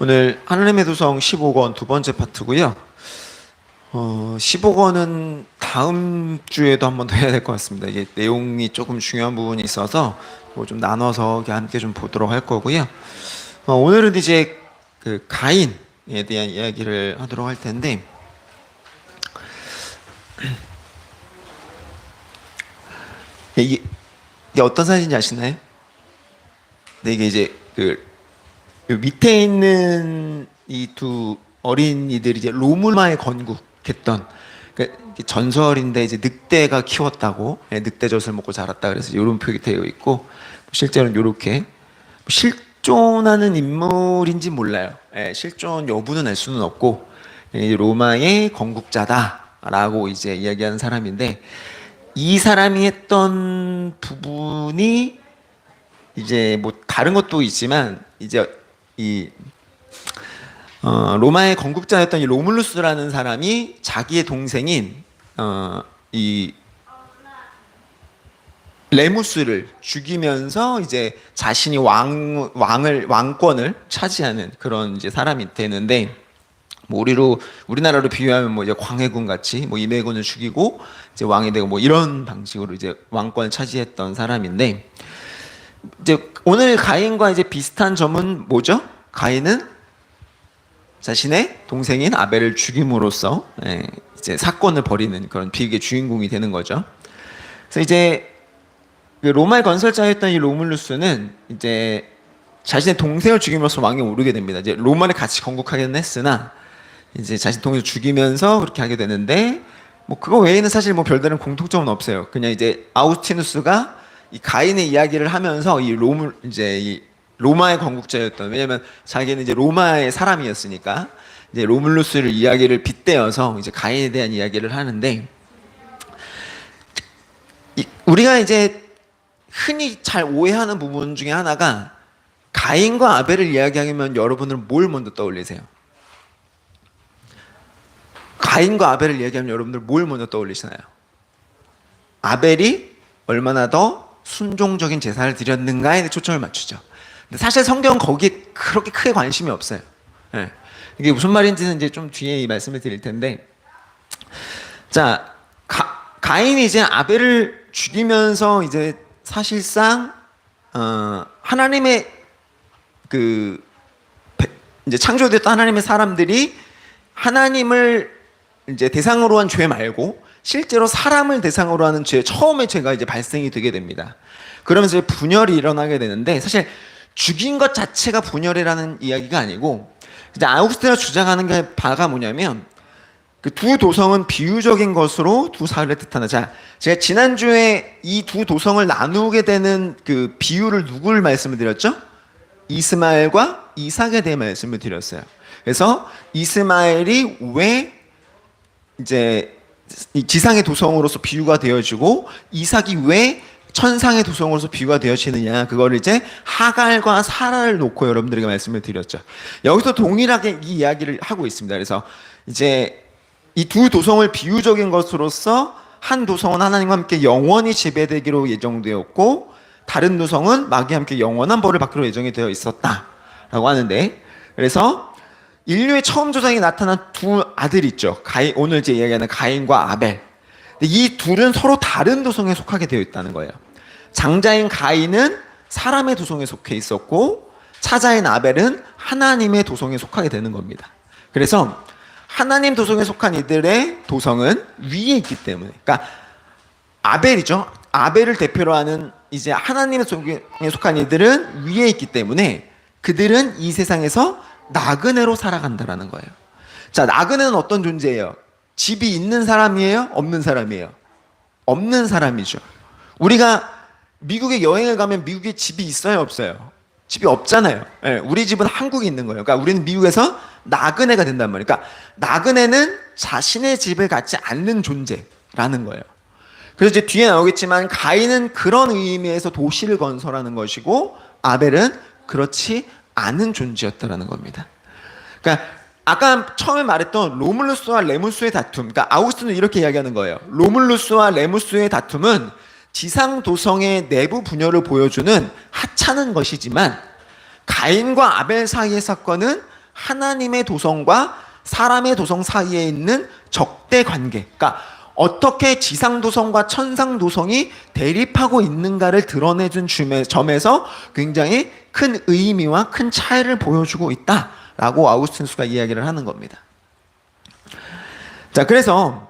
오늘 하나님의 도성 15권 두 번째 파트고요. 15권은 다음 주에도 한 번 더 해야 될 것 같습니다. 이게 내용이 조금 중요한 부분이 있어서 좀 나눠서 함께 좀 보도록 할 거고요. 오늘은 이제 그 가인에 대한 이야기를 하도록 할 텐데, 이게 어떤 사진인지 아시나요? 네, 이게 이제 그 밑에 있는 이 두 어린이들이 이제 로마에 건국했던, 그러니까 전설인데 이제 늑대가 키웠다고, 늑대젖을 먹고 자랐다 그래서 이런 표기 되어 있고, 실제로는 이렇게 실존하는 인물인지 몰라요. 실존 여부는 알 수는 없고, 로마의 건국자다라고 이제 이야기하는 사람인데, 이 사람이 했던 부분이 이제 뭐 다른 것도 있지만 이제 이 로마의 건국자였던 이 로물루스라는 사람이 자기의 동생인 이 레무스를 죽이면서 이제 자신이 왕권을 차지하는 그런 이제 사람이 되는데, 뭐 우리나라로 비유하면 뭐 이제 광해군 같이 뭐 임해군을 죽이고 이제 왕이 되고 뭐 이런 방식으로 이제 왕권을 차지했던 사람인데, 이제 오늘 가인과 이제 비슷한 점은 뭐죠? 가인은 자신의 동생인 아벨을 죽임으로써 이제 사건을 벌이는 그런 비극의 주인공이 되는 거죠. 그래서 이제 그 로마의 건설자였던 이 로물루스는 이제 자신의 동생을 죽임으로써 왕에 오르게 됩니다. 이제 로마를 같이 건국하기는 했으나 이제 자신 동생을 죽이면서 그렇게 하게 되는데, 뭐 그거 외에는 사실 뭐 별다른 공통점은 없어요. 그냥 이제 아우구스티누스가 이 가인의 이야기를 하면서 이 로마의 건국자였던, 왜냐면 자기는 이제 로마의 사람이었으니까 이제 로물루스를 이야기를 빗대어서 이제 가인에 대한 이야기를 하는데, 우리가 이제 흔히 잘 오해하는 부분 중에 하나가, 가인과 아벨을 이야기하면 여러분들은 뭘 먼저 떠올리세요? 가인과 아벨을 이야기하면 여러분들 뭘 먼저 떠올리시나요? 아벨이 얼마나 더 순종적인 제사를 드렸는가에 초점을 맞추죠. 근데 사실 성경은 거기에 그렇게 크게 관심이 없어요. 이게 무슨 말인지는 이제 좀 뒤에 말씀을 드릴 텐데, 자, 가인이 이제 아벨을 죽이면서 이제 사실상 하나님의 이제 창조됐던 하나님의 사람들이 하나님을 이제 대상으로 한 죄 말고 실제로 사람을 대상으로 하는 죄, 처음에 죄가 이제 발생이 되게 됩니다. 그러면서 분열이 일어나게 되는데, 사실 죽인 것 자체가 분열이라는 이야기가 아니고, 이제 아우구스티누스가 주장하는 바가 뭐냐면, 그 두 도성은 비유적인 것으로 두 사회를 뜻하는. 자, 제가 지난주에 이 두 도성을 나누게 되는 그 비유를 누굴 말씀을 드렸죠? 이스마엘과 이삭에 대해 말씀을 드렸어요. 그래서 이스마엘이 왜 이제 지상의 도성으로서 비유가 되어지고 이삭이 왜 천상의 도성으로서 비유가 되어지느냐, 그거를 이제 하갈과 사라를 놓고 여러분들에게 말씀을 드렸죠. 여기서 동일하게 이 이야기를 하고 있습니다. 그래서 이제 이 두 도성을 비유적인 것으로서 한 도성은 하나님과 함께 영원히 지배되기로 예정되었고, 다른 도성은 마귀와 함께 영원한 벌을 받기로 예정이 되어 있었다라고 하는데, 그래서 인류의 처음 조상이 나타난 두 아들이 있죠. 오늘 이제 이야기하는 가인과 아벨. 근데 이 둘은 서로 다른 도성에 속하게 되어 있다는 거예요. 장자인 가인은 사람의 도성에 속해 있었고, 차자인 아벨은 하나님의 도성에 속하게 되는 겁니다. 그래서 하나님 도성에 속한 이들의 도성은 위에 있기 때문에, 그러니까 아벨이죠. 아벨을 대표로 하는 이제 하나님의 도성에 속한 이들은 위에 있기 때문에 그들은 이 세상에서 나그네로 살아간다라는 거예요. 자, 나그네는 어떤 존재예요? 집이 있는 사람이에요? 없는 사람이에요? 없는 사람이죠. 우리가 미국에 여행을 가면 미국에 집이 있어요? 없어요? 집이 없잖아요. 우리 집은 한국에 있는 거예요. 그러니까 우리는 미국에서 나그네가 된단 말이에요. 그러니까 나그네는 자신의 집을 갖지 않는 존재라는 거예요. 그래서 이제 뒤에 나오겠지만 가인은 그런 의미에서 도시를 건설하는 것이고, 아벨은 그렇지 않은 존재였다라는 겁니다. 그러니까 아까 처음에 말했던 로물루스와 레무스의 다툼, 그러니까 아우구스티누스는 이렇게 이야기하는 거예요. 로물루스와 레무스의 다툼은 지상 도성의 내부 분열을 보여주는 하찮은 것이지만, 가인과 아벨 사이의 사건은 하나님의 도성과 사람의 도성 사이에 있는 적대 관계. 그러니까 어떻게 지상 도성과 천상 도성이 대립하고 있는가를 드러내준 점에서 굉장히 큰 의미와 큰 차이를 보여주고 있다라고 아우구스티누스가 이야기를 하는 겁니다. 자, 그래서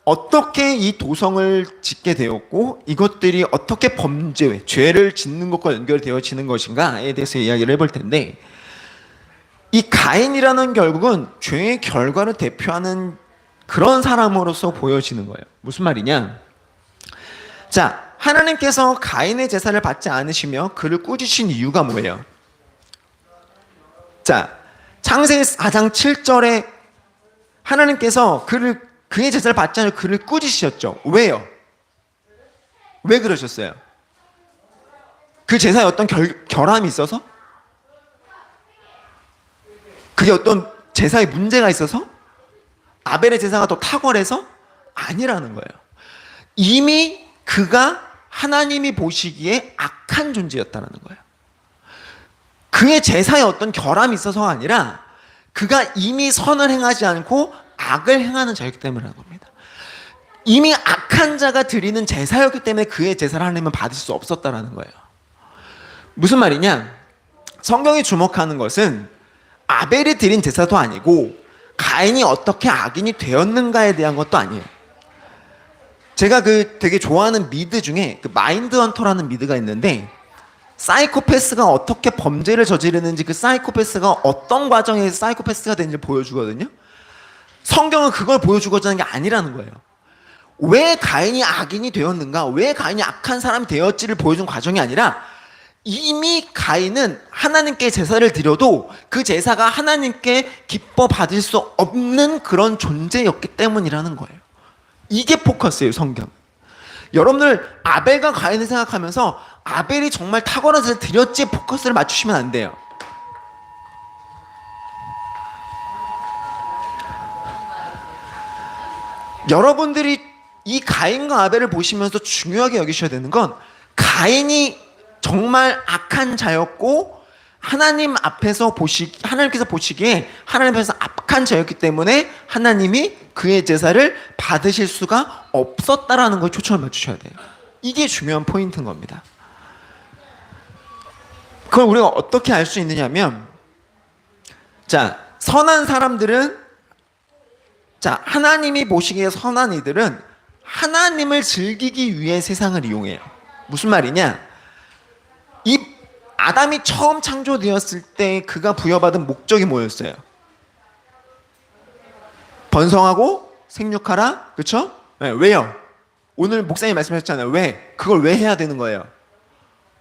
어떻게 이 도성을 짓게 되었고 이것들이 어떻게 범죄, 죄를 짓는 것과 연결되어지는 것인가에 대해서 이야기를 해볼 텐데, 이 가인이라는 결국은 죄의 결과를 대표하는 그런 사람으로서 보여지는 거예요. 무슨 말이냐? 자, 하나님께서 가인의 제사를 받지 않으시며 그를 꾸짖으신 이유가 뭐예요? 자, 창세기 4장 7절에 하나님께서 그의 제사를 받지 않으며 그를 꾸짖으셨죠. 왜요? 왜 그러셨어요? 그 제사에 어떤 결함이 있어서? 그게 어떤 제사에 문제가 있어서? 아벨의 제사가 더 탁월해서? 아니라는 거예요. 이미 그가 하나님이 보시기에 악한 존재였다는 거예요. 그의 제사에 어떤 결함이 있어서가 아니라 그가 이미 선을 행하지 않고 악을 행하는 자였기 때문이라는 겁니다. 이미 악한 자가 드리는 제사였기 때문에 그의 제사를 하나님은 받을 수 없었다는 거예요. 무슨 말이냐? 성경이 주목하는 것은 아벨이 드린 제사도 아니고 가인이 어떻게 악인이 되었는가에 대한 것도 아니에요. 제가 되게 좋아하는 미드 중에 마인드 헌터라는 미드가 있는데, 사이코패스가 어떻게 범죄를 저지르는지, 그 사이코패스가 어떤 과정에서 사이코패스가 되는지 보여주거든요. 성경은 그걸 보여주고자 하는 게 아니라는 거예요. 왜 가인이 악인이 되었는가, 왜 가인이 악한 사람이 되었지를 보여준 과정이 아니라 이미 가인은 하나님께 제사를 드려도 그 제사가 하나님께 기뻐 받을 수 없는 그런 존재였기 때문이라는 거예요. 이게 포커스예요, 성경. 여러분들 아벨과 가인을 생각하면서 아벨이 정말 탁월한 제사를 드렸지에 포커스를 맞추시면 안 돼요. 여러분들이 이 가인과 아벨을 보시면서 중요하게 여기셔야 되는 건, 가인이 정말 악한 자였고 하나님께서 보시기에 하나님께서 악한 자였기 때문에 하나님이 그의 제사를 받으실 수가 없었다라는 걸 초점을 맞추셔야 돼요. 이게 중요한 포인트인 겁니다. 그걸 우리가 어떻게 알 수 있느냐면, 자, 선한 사람들은, 자, 하나님이 보시기에 선한 이들은 하나님을 즐기기 위해 세상을 이용해요. 무슨 말이냐? 이 아담이 처음 창조되었을 때 그가 부여받은 목적이 뭐였어요? 번성하고 생육하라. 그렇죠? 네, 왜요? 오늘 목사님 말씀하셨잖아요. 왜? 그걸 왜 해야 되는 거예요?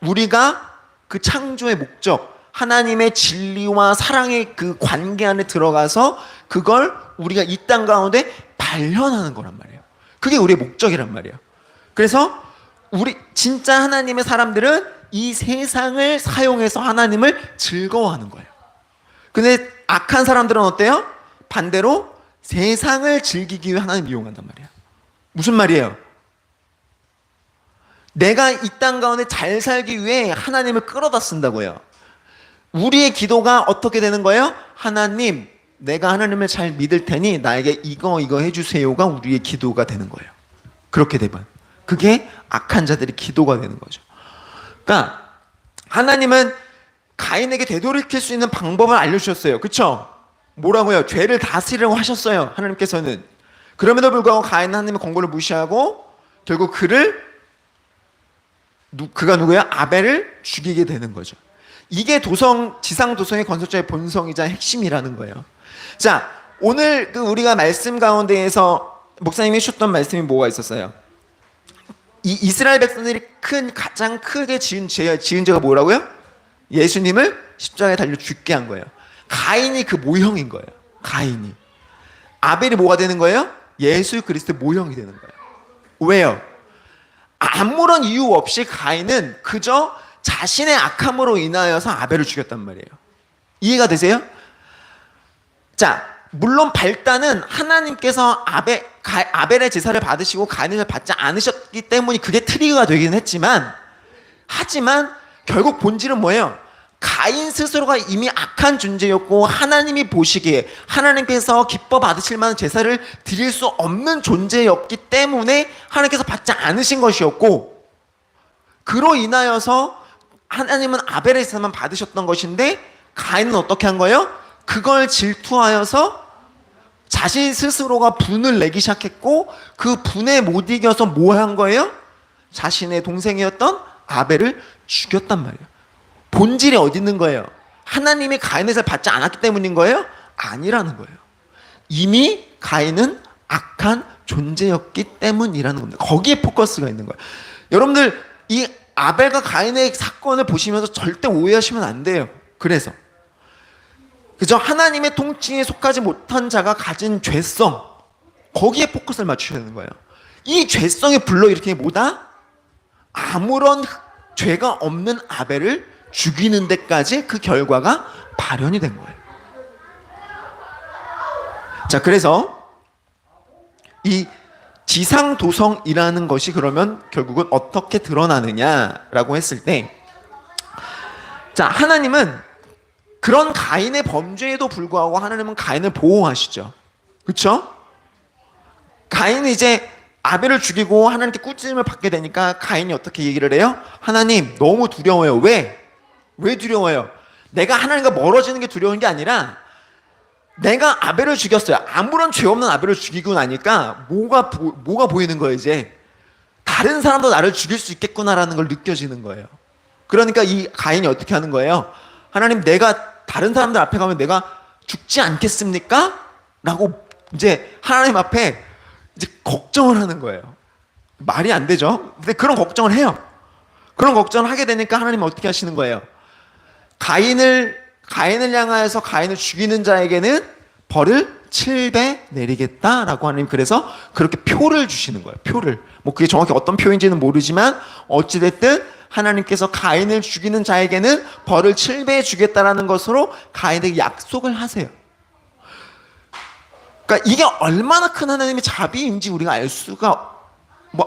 우리가 그 창조의 목적, 하나님의 진리와 사랑의 그 관계 안에 들어가서 그걸 우리가 이 땅 가운데 발현하는 거란 말이에요. 그게 우리의 목적이란 말이에요. 그래서 우리 진짜 하나님의 사람들은 이 세상을 사용해서 하나님을 즐거워하는 거예요. 근데 악한 사람들은 어때요? 반대로 세상을 즐기기 위해 하나님을 이용한단 말이에요. 무슨 말이에요? 내가 이 땅 가운데 잘 살기 위해 하나님을 끌어다 쓴다고요. 우리의 기도가 어떻게 되는 거예요? 하나님, 내가 하나님을 잘 믿을 테니 나에게 이거 해주세요가 우리의 기도가 되는 거예요. 그렇게 되면 그게 악한 자들의 기도가 되는 거죠. 그러니까 하나님은 가인에게 되돌이킬 수 있는 방법을 알려주셨어요. 그렇죠? 뭐라고요? 죄를 다스리라고 하셨어요, 하나님께서는. 그럼에도 불구하고 가인은 하나님의 권고를 무시하고 결국 그가 누구예요? 아벨을 죽이게 되는 거죠. 이게 지상 도성의 건설자의 본성이자 핵심이라는 거예요. 자, 오늘 우리가 말씀 가운데에서 목사님이 해주셨던 말씀이 뭐가 있었어요? 이 이스라엘 백성들이 가장 크게 지은 죄가 뭐라고요? 예수님을 십자가에 달려 죽게 한 거예요. 가인이 그 모형인 거예요. 가인이. 아벨이 뭐가 되는 거예요? 예수 그리스도의 모형이 되는 거예요. 왜요? 아무런 이유 없이 가인은 그저 자신의 악함으로 인하여서 아벨을 죽였단 말이에요. 이해가 되세요? 자, 물론 발단은 하나님께서 아벨의 제사를 받으시고 가인을 받지 않으셨기 때문에 그게 트리거가 되긴 했지만, 하지만 결국 본질은 뭐예요? 가인 스스로가 이미 악한 존재였고 하나님이 보시기에 하나님께서 기뻐 받으실 만한 제사를 드릴 수 없는 존재였기 때문에 하나님께서 받지 않으신 것이었고, 그로 인하여서 하나님은 아벨의 제사만 받으셨던 것인데 가인은 어떻게 한 거예요? 그걸 질투하여서 자신 스스로가 분을 내기 시작했고, 그 분에 못 이겨서 뭐 한 거예요? 자신의 동생이었던 아벨을 죽였단 말이에요. 본질이 어디 있는 거예요? 하나님이 가인의 제사를 받지 않았기 때문인 거예요? 아니라는 거예요. 이미 가인은 악한 존재였기 때문이라는 겁니다. 거기에 포커스가 있는 거예요. 여러분들 이 아벨과 가인의 사건을 보시면서 절대 오해하시면 안 돼요. 그래서 그저 하나님의 통치에 속하지 못한 자가 가진 죄성, 거기에 포커스를 맞추셔야 되는 거예요. 이 죄성이 불러일으키는 게 뭐다? 아무런 죄가 없는 아벨을 죽이는 데까지 그 결과가 발현이 된 거예요. 자, 그래서 이 지상도성이라는 것이 그러면 결국은 어떻게 드러나느냐라고 했을 때, 자, 하나님은 그런 가인의 범죄에도 불구하고 하나님은 가인을 보호하시죠. 그렇죠? 가인은 이제 아벨을 죽이고 하나님께 꾸짖음을 받게 되니까 가인이 어떻게 얘기를 해요? 하나님 너무 두려워요. 왜 두려워요? 내가 하나님과 멀어지는 게 두려운 게 아니라 내가 아벨을 죽였어요. 아무런 죄 없는 아벨을 죽이고 나니까 뭐가 보이는 거예요. 이제 다른 사람도 나를 죽일 수 있겠구나라는 걸 느껴지는 거예요. 그러니까 이 가인이 어떻게 하는 거예요? 하나님, 내가 다른 사람들 앞에 가면 내가 죽지 않겠습니까? 라고 이제 하나님 앞에 이제 걱정을 하는 거예요. 말이 안 되죠? 근데 그런 걱정을 해요. 그런 걱정을 하게 되니까 하나님은 어떻게 하시는 거예요? 가인을 향하여서 가인을 죽이는 자에게는 벌을 7배 내리겠다라고 하나님, 그래서 그렇게 표를 주시는 거예요. 표를. 뭐 그게 정확히 어떤 표인지는 모르지만 어찌됐든 하나님께서 가인을 죽이는 자에게는 벌을 7배 주겠다라는 것으로 가인에게 약속을 하세요. 그러니까 이게 얼마나 큰 하나님의 자비인지 우리가 알 수가,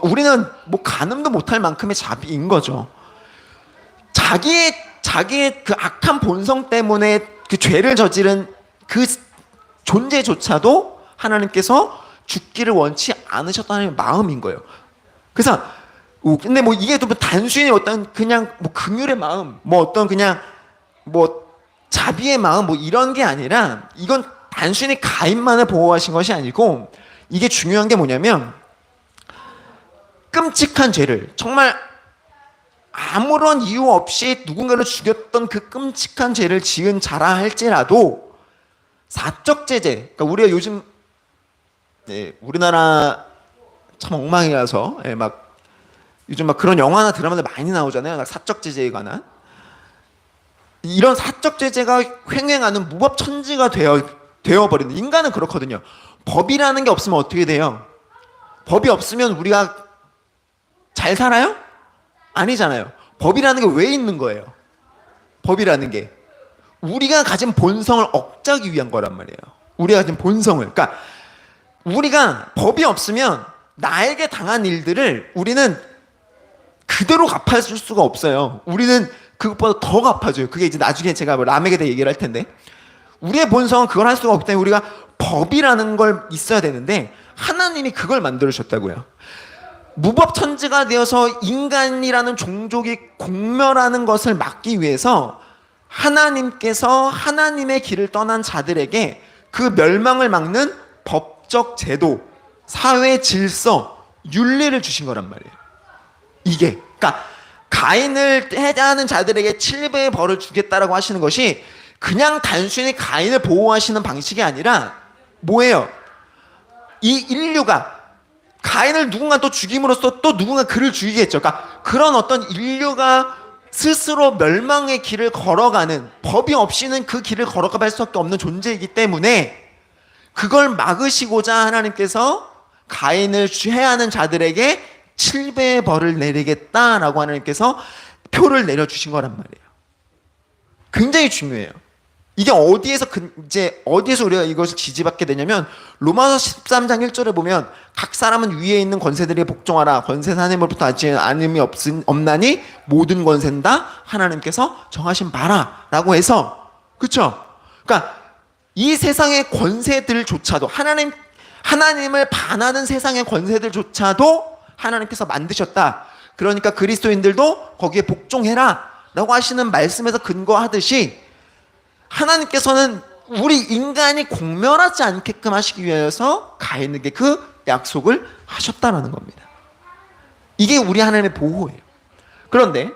우리는 가늠도 못할 만큼의 자비인 거죠. 자기의 그 악한 본성 때문에 그 죄를 저지른 그 존재조차도 하나님께서 죽기를 원치 않으셨다는 마음인 거예요. 그래서 근데 이게 또 단순히 어떤 그냥 긍휼의 마음, 어떤 그냥 자비의 마음 이런 게 아니라, 이건 단순히 가인만을 보호하신 것이 아니고, 이게 중요한 게 뭐냐면 끔찍한 죄를, 정말 아무런 이유 없이 누군가를 죽였던 그 끔찍한 죄를 지은 자라 할지라도 사적 제재, 그러니까 우리가 요즘 우리나라 참 엉망이라서 요즘 그런 영화나 드라마들 많이 나오잖아요. 사적 제재에 관한. 이런 사적 제재가 횡행하는 무법천지가 되어버리는, 인간은 그렇거든요. 법이라는 게 없으면 어떻게 돼요? 법이 없으면 우리가 잘 살아요? 아니잖아요. 법이라는 게 왜 있는 거예요? 법이라는 게 우리가 가진 본성을 억제하기 위한 거란 말이에요. 우리가 가진 본성을. 그러니까 우리가 법이 없으면 나에게 당한 일들을 우리는 그대로 갚아줄 수가 없어요. 우리는 그것보다 더 갚아줘요. 그게 이제 나중에 제가 람에게 대해 얘기를 할 텐데, 우리의 본성은 그걸 할 수가 없기 때문에 우리가 법이라는 걸 있어야 되는데, 하나님이 그걸 만들어주셨다고요. 무법천지가 되어서 인간이라는 종족이 공멸하는 것을 막기 위해서 하나님께서 하나님의 길을 떠난 자들에게 그 멸망을 막는 법적 제도, 사회 질서, 윤리를 주신 거란 말이에요. 이게, 그러니까 가인을 해하는 자들에게 7배의 벌을 주겠다라고 하시는 것이 그냥 단순히 가인을 보호하시는 방식이 아니라 뭐예요? 이 인류가 가인을 누군가 또 죽임으로써 또 누군가 그를 죽이겠죠. 그러니까 그런 어떤 인류가 스스로 멸망의 길을 걸어가는, 법이 없이는 그 길을 걸어갈 수밖에 없는 존재이기 때문에 그걸 막으시고자 하나님께서 가인을 해하는 자들에게 7배의 벌을 내리겠다라고 하나님께서 표를 내려주신 거란 말이에요. 굉장히 중요해요. 이게 어디에서 우리가 이것을 지지받게 되냐면 로마서 13장 1절에 보면 각 사람은 위에 있는 권세들에 복종하라. 권세는 하나님으로부터 하지 않음이 없나니 모든 권세는 다 하나님께서 정하신 바라라고 해서, 그렇죠? 그러니까 이 세상의 권세들조차도 하나님을 반하는 세상의 권세들조차도 하나님께서 만드셨다. 그러니까 그리스도인들도 거기에 복종해라라고 하시는 말씀에서 근거하듯이 하나님께서는 우리 인간이 공멸하지 않게끔 하시기 위해서 가인에게 그 약속을 하셨다라는 겁니다. 이게 우리 하나님의 보호예요. 그런데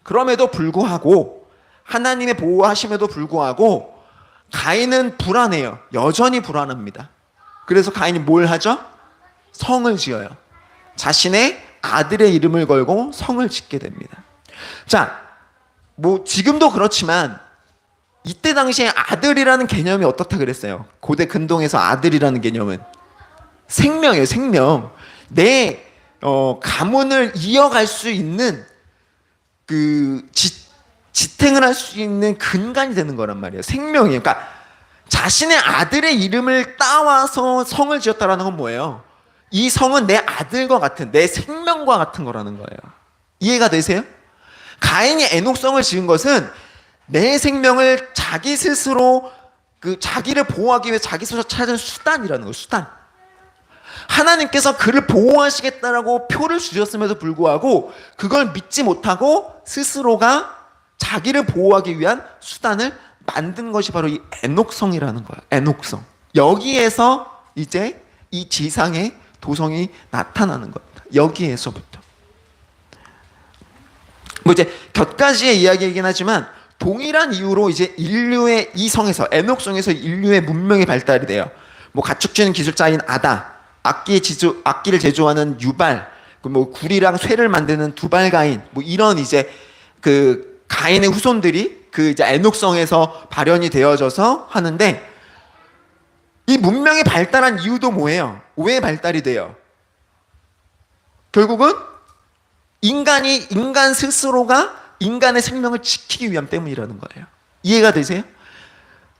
그럼에도 불구하고 하나님의 보호하심에도 불구하고 가인은 불안해요. 여전히 불안합니다. 그래서 가인이 뭘 하죠? 성을 지어요. 자신의 아들의 이름을 걸고 성을 짓게 됩니다. 자, 뭐 지금도 그렇지만 이때 당시에 아들이라는 개념이 어떻다 그랬어요? 고대 근동에서 아들이라는 개념은 생명이에요. 생명. 내 가문을 이어갈 수 있는 그 지탱을 할 수 있는 근간이 되는 거란 말이에요. 생명이에요. 그러니까 자신의 아들의 이름을 따와서 성을 지었다라는 건 뭐예요? 이 성은 내 아들과 같은, 내 생명과 같은 거라는 거예요. 이해가 되세요? 가인이 에녹성을 지은 것은 내 생명을 자기 스스로 자기를 보호하기 위해 자기 스스로 찾은 수단이라는 거예요. 수단. 하나님께서 그를 보호하시겠다라고 표를 주셨음에도 불구하고 그걸 믿지 못하고 스스로가 자기를 보호하기 위한 수단을 만든 것이 바로 이 에녹성이라는 거예요. 에녹성. 여기에서 이제 이 지상의 도성이 나타나는 겁니다. 여기에서부터. 뭐 이제 곁가지의 이야기이긴 하지만 동일한 이유로 이제 인류의 이 성에서, 에녹성에서 인류의 문명이 발달이 돼요. 뭐 가축지는 기술자인 아다, 악기를 제조하는 유발, 뭐 굴이랑 쇠를 만드는 두발가인, 뭐 이런 이제 그 가인의 후손들이 그 이제 에녹성에서 발현이 되어져서 하는데, 이 문명이 발달한 이유도 뭐예요? 왜 발달이 돼요? 결국은 인간 스스로가 인간의 생명을 지키기 위함 때문이라는 거예요. 이해가 되세요?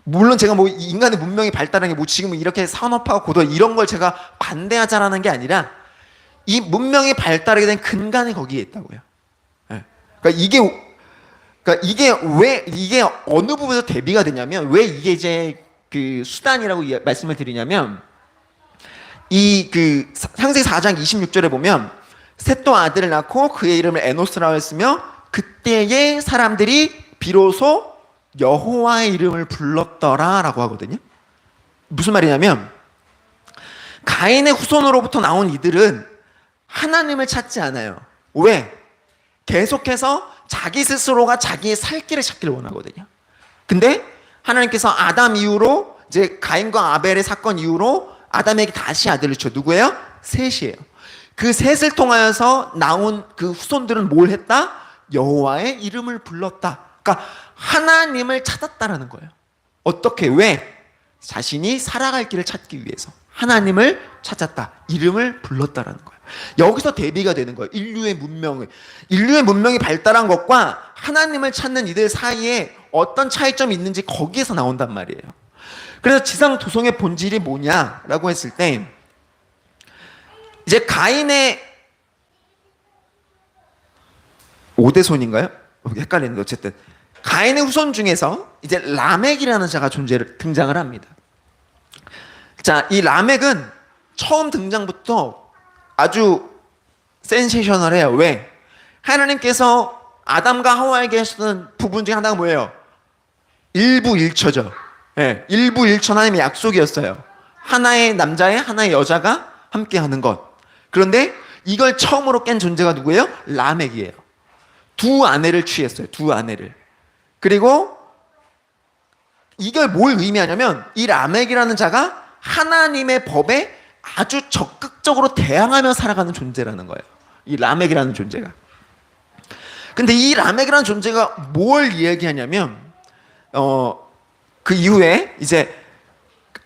물론 제가 뭐 인간의 문명이 발달한 게 뭐 지금 이렇게 산업화가 고도 이런 걸 제가 반대하자라는 게 아니라 이 문명이 발달하게 된 근간이 거기에 있다고요. 네. 그러니까 이게 어느 부분에서 대비가 되냐면, 왜 이게 이제 그 수단이라고 말씀을 드리냐면, 창세기 4장 26절에 보면 셋도 아들을 낳고 그의 이름을 에노스라고 했으며 그때의 사람들이 비로소 여호와의 이름을 불렀더라라고 하거든요. 무슨 말이냐면 가인의 후손으로부터 나온 이들은 하나님을 찾지 않아요. 왜? 계속해서 자기 스스로가 자기의 살 길을 찾기를 원하거든요. 근데 하나님께서 아담 이후로 이제 가인과 아벨의 사건 이후로 아담에게 다시 아들을 줘. 누구예요? 셋이에요. 그 셋을 통하여서 나온 그 후손들은 뭘 했다? 여호와의 이름을 불렀다. 그러니까 하나님을 찾았다라는 거예요. 어떻게? 왜? 자신이 살아갈 길을 찾기 위해서 하나님을 찾았다. 이름을 불렀다라는 거예요. 여기서 대비가 되는 거예요. 인류의 문명이 발달한 것과 하나님을 찾는 이들 사이에 어떤 차이점이 있는지 거기에서 나온단 말이에요. 그래서 지상 도성의 본질이 뭐냐라고 했을 때, 이제 가인의 5대손인가요? 헷갈리는데 어쨌든 가인의 후손 중에서 이제 라멕이라는 자가 등장을 합니다. 자, 이 라멕은 처음 등장부터 아주 센세이셔널해요. 왜? 하나님께서 아담과 하와에게 하셨던 부분 중에 하나가 뭐예요? 일부일처죠. 네, 일부일처 하나님의 약속이었어요. 하나의 남자에 하나의 여자가 함께하는 것. 그런데 이걸 처음으로 깬 존재가 누구예요? 라멕이에요. 두 아내를 취했어요. 두 아내를. 그리고 이걸 뭘 의미하냐면 이 라멕이라는 자가 하나님의 법에 아주 적극적으로 대항하며 살아가는 존재라는 거예요. 이 라멕이라는 존재가. 근데 이 라멕이라는 존재가 뭘 이야기하냐면 그 이후에 이제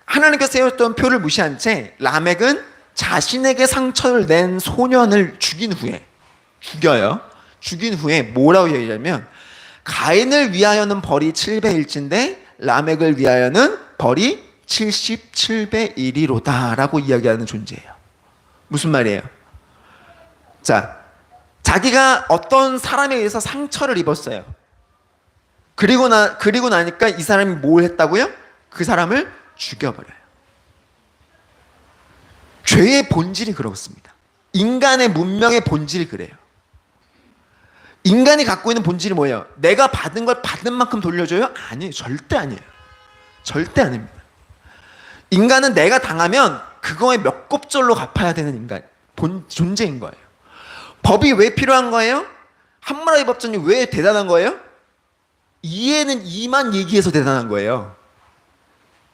하나님께서 세웠던 표를 무시한 채 라멕은 자신에게 상처를 낸 소년을 죽인 후에 뭐라고 얘기하냐면 가인을 위하여는 벌이 7배일진데 라멕을 위하여는 벌이 77배 1이로다 라고 이야기하는 존재예요. 무슨 말이에요? 자, 자기가 어떤 사람에 의해서 상처를 입었어요. 그리고 나니까 이 사람이 뭘 했다고요? 그 사람을 죽여버려요. 죄의 본질이 그렇습니다. 인간의 문명의 본질이 그래요. 인간이 갖고 있는 본질이 뭐예요? 내가 받은 걸 받은 만큼 돌려줘요? 아니에요. 절대 아니에요. 절대 아닙니다. 인간은 내가 당하면 그거에 몇 곱절로 갚아야 되는 존재인 거예요. 법이 왜 필요한 거예요? 함무라비 법전이 왜 대단한 거예요? 이해는 이만 얘기해서 대단한 거예요.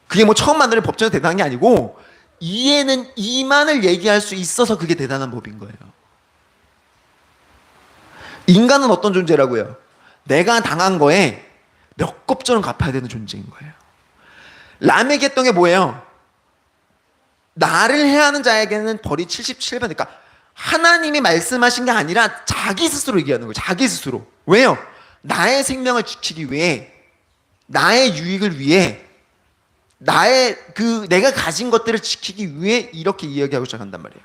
그게 뭐 처음 만드는 법전이 대단한 게 아니고 이해는 이만을 얘기할 수 있어서 그게 대단한 법인 거예요. 인간은 어떤 존재라고요? 내가 당한 거에 몇 곱절은 갚아야 되는 존재인 거예요. 라멕이 했던 게 뭐예요? 나를 해하는 자에게는 벌이 77배. 그러니까 하나님이 말씀하신 게 아니라 자기 스스로 얘기하는 거예요. 자기 스스로. 왜요? 나의 생명을 지키기 위해, 나의 유익을 위해, 내가 가진 것들을 지키기 위해 이렇게 이야기하고 시작한단 말이에요.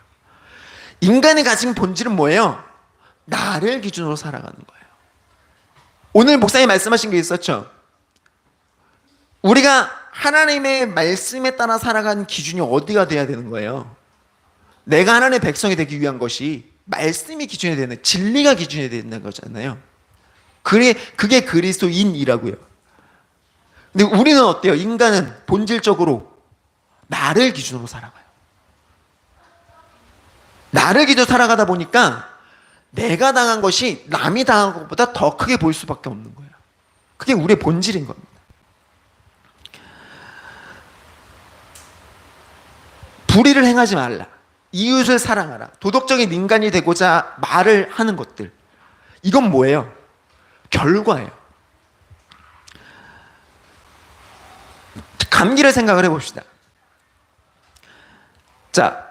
인간이 가진 본질은 뭐예요? 나를 기준으로 살아가는 거예요. 오늘 목사님 말씀하신 게 있었죠? 우리가 하나님의 말씀에 따라 살아가는 기준이 어디가 돼야 되는 거예요? 내가 하나님의 백성이 되기 위한 것이 말씀이 기준이 되는, 진리가 기준이 되는 거잖아요. 그게 그리스도인이라고요. 근데 우리는 어때요? 인간은 본질적으로 나를 기준으로 살아가요. 나를 기준으로 살아가다 보니까 내가 당한 것이 남이 당한 것보다 더 크게 보일 수밖에 없는 거예요. 그게 우리의 본질인 겁니다. 불의를 행하지 말라. 이웃을 사랑하라. 도덕적인 인간이 되고자 말을 하는 것들. 이건 뭐예요? 결과예요. 감기를 생각을 해봅시다. 자,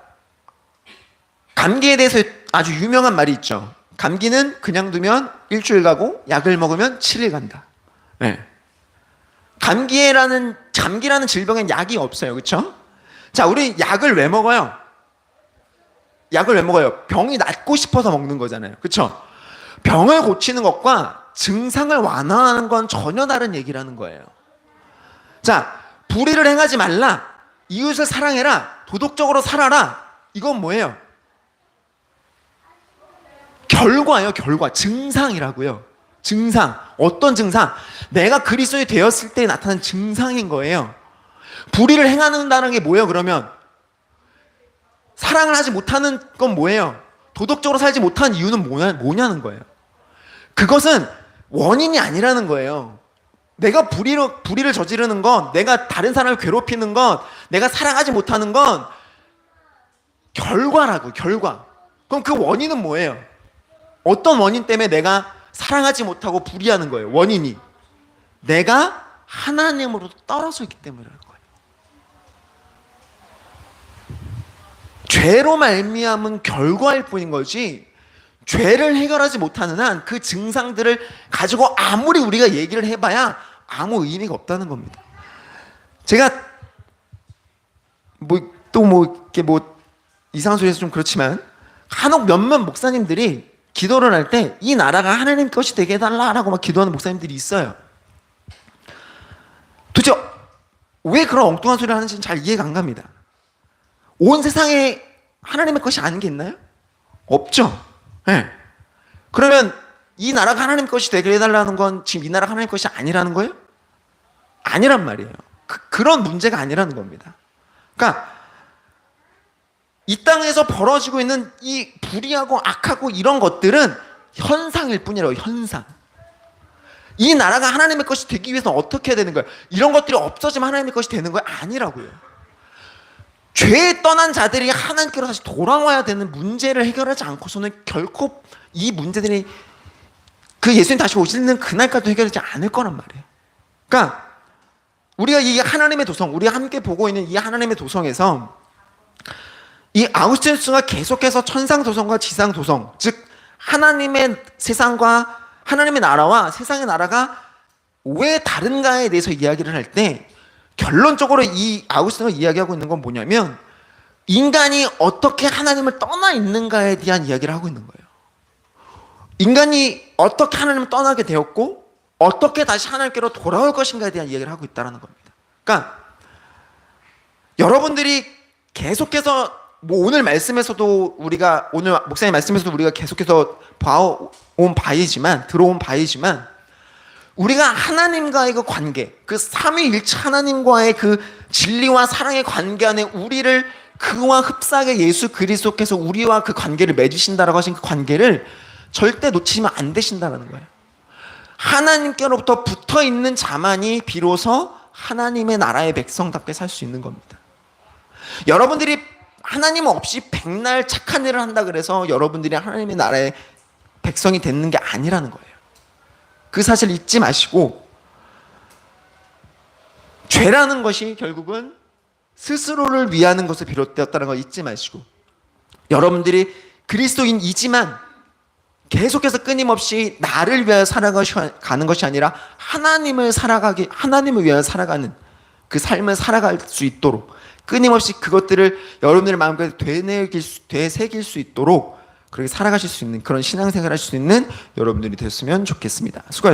감기에 대해서 아주 유명한 말이 있죠. 감기는 그냥 두면 일주일 가고 약을 먹으면 7일 간다. 네. 감기라는 질병엔 약이 없어요. 그렇죠? 자, 우리 약을 왜 먹어요? 약을 왜 먹어요? 병이 낫고 싶어서 먹는 거잖아요. 그렇죠? 병을 고치는 것과 증상을 완화하는 건 전혀 다른 얘기라는 거예요. 자, 불의를 행하지 말라. 이웃을 사랑해라. 도덕적으로 살아라. 이건 뭐예요? 결과예요. 결과. 증상이라고요. 증상. 어떤 증상? 내가 그리스도인이 되었을 때 나타난 증상인 거예요. 불의를 행한다는 게 뭐예요? 그러면 사랑을 하지 못하는 건 뭐예요? 도덕적으로 살지 못하는 이유는 뭐냐는 거예요. 그것은 원인이 아니라는 거예요. 내가 불의를 저지르는 건, 내가 다른 사람을 괴롭히는 건, 내가 사랑하지 못하는 건 결과라고. 결과. 그럼 그 원인은 뭐예요? 어떤 원인 때문에 내가 사랑하지 못하고 불의하는 거예요? 원인이 내가 하나님으로부터 떨어져 있기 때문이라는 거예요. 죄로 말미암은 결과일 뿐인 거지, 죄를 해결하지 못하는 한 그 증상들을 가지고 아무리 우리가 얘기를 해봐야 아무 의미가 없다는 겁니다. 제가 이렇게 이상한 소리 해서 좀 그렇지만 간혹 몇몇 목사님들이 기도를 할 때 이 나라가 하나님 것이 되게 해달라라고 막 기도하는 목사님들이 있어요. 도대체 왜 그런 엉뚱한 소리를 하는지는 잘 이해가 안 갑니다. 온 세상에 하나님의 것이 아닌 게 있나요? 없죠. 네. 그러면 이 나라가 하나님 것이 되게 해달라는 건 지금 이 나라가 하나님 것이 아니라는 거예요? 아니란 말이에요. 그런 문제가 아니라는 겁니다. 그러니까 이 땅에서 벌어지고 있는 이 불의하고 악하고 이런 것들은 현상일 뿐이라고. 현상. 이 나라가 하나님의 것이 되기 위해서는 어떻게 해야 되는 거예요? 이런 것들이 없어지면 하나님의 것이 되는 거예요? 아니라고요. 죄에 떠난 자들이 하나님께로 다시 돌아와야 되는 문제를 해결하지 않고서는 결코 이 문제들이 그 예수님 다시 오시는 그날까지도 해결되지 않을 거란 말이에요. 그러니까 우리가 이 하나님의 도성, 우리가 함께 보고 있는 이 하나님의 도성에서 이 아우구스티누스가 계속해서 천상 도성과 지상 도성, 즉 하나님의 세상과 하나님의 나라와 세상의 나라가 왜 다른가에 대해서 이야기를 할 때 결론적으로 이 아우구스티노가 이야기하고 있는 건 뭐냐면 인간이 어떻게 하나님을 떠나 있는가에 대한 이야기를 하고 있는 거예요. 인간이 어떻게 하나님을 떠나게 되었고 어떻게 다시 하나님께로 돌아올 것인가에 대한 이야기를 하고 있다는 겁니다. 그러니까 여러분들이 계속해서 오늘 말씀에서도 우리가 오늘 목사님 말씀에서도 우리가 계속해서 들어온 바이지만 우리가 하나님과의 그 관계, 그 삼위일체 하나님과의 그 진리와 사랑의 관계 안에 우리를 그와 흡사하게 예수 그리스도께서 우리와 그 관계를 맺으신다라고 하신 그 관계를 절대 놓치면 안 되신다는 거예요. 하나님께로부터 붙어 있는 자만이 비로소 하나님의 나라의 백성답게 살 수 있는 겁니다. 여러분들이 하나님 없이 백날 착한 일을 한다 그래서 여러분들이 하나님의 나라의 백성이 되는 게 아니라는 거예요. 그 사실 잊지 마시고, 죄라는 것이 결국은 스스로를 위하는 것을 비롯되었다는 걸 잊지 마시고, 여러분들이 그리스도인이지만 계속해서 끊임없이 나를 위하여 살아가는 것이 아니라 하나님을 위하여 살아가는 그 삶을 살아갈 수 있도록 끊임없이 그것들을 여러분들의 마음속에 되새길 수 있도록 그렇게 살아가실 수 있는 그런 신앙생활을 할 수 있는 여러분들이 됐으면 좋겠습니다. 수고하셨습니다.